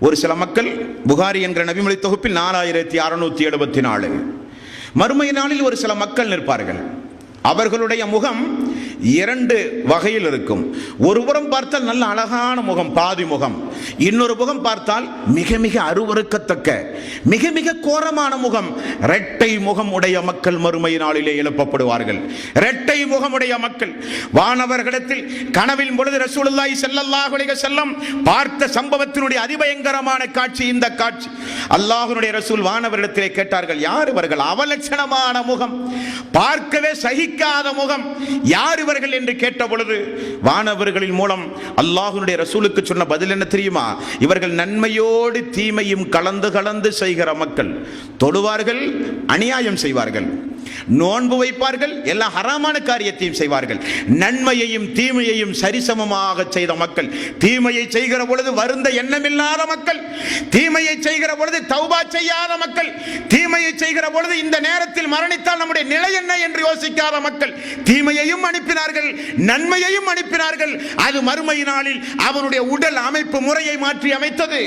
ஒரு சில மக்கள் புகாரி என்கிற நபிமொழி தொகுப்பில் 4674 மறுமை நாளில் ஒரு சில மக்கள் நிற்பார்கள். அவர்களுடைய முகம் இரண்டு வகையில் இருக்கும். ஒரு புறம் பார்த்தால் நல்ல அழகான முகம், பாதி முகம். இன்னொரு முகம் பார்த்தால் மிக மிக அருவருக்கத்தக்க மிக மிக கோரமான முகம். இரட்டை முகம் உடைய மக்கள் மறுமை நாளிலே எழுப்பப்படுவார்கள். இரட்டை முகமுடைய மக்கள் வானவர்களிடத்தில் கனவில் பொழுது ரசூலுல்லாஹி ஸல்லல்லாஹு அலைஹி வஸல்லம் பார்த்த சம்பவத்தினுடைய அதிபயங்கரமான காட்சி இந்த காட்சி. அல்லாஹ்வுடைய ரசூல் வானவர்களிடத்திலே கேட்டார்கள், யார் இவர்கள்? அவலட்சணமான முகம், பார்க்கவே சகிக்காத முகம், யார் இவர்கள் என்று கேட்ட பொழுது வானவர்களின் மூலம் அல்லாஹ்வுடைய ரசூலுக்கு சொன்ன பதில் என்ன தெரியுமா? இவர்கள் நன்மையோடு தீமையும் கலந்து கலந்து செய்கிற மக்கள். தொழுவார்கள், அநியாயம் செய்வார்கள், நோன்பு வைப்பார்கள், எல்லா ஹராமான காரியத்தையும் செய்வார்கள், நன்மையையும் தீமையையும் சரிசமமாக செய்த மக்கள். தீமையை செய்கிற பொழுது வருந்த எண்ணமில்லாத மக்கள், தீமையை செய்கிற பொழுது தௌபா செய்யாத மக்கள், தீமையை செய்கிற பொழுது இந்த நேரத்தில் மரணித்தால் நம்முடைய நிலை என்ன என்று யோசிக்காத மக்கள். தீமையையும் அனுப்பினார்கள், நன்மையையும் அனுப்பினார்கள். அது மறுமை நாளில் அவனுடைய உடல் அமைப்பு முறையை மாற்றி அமைத்தது.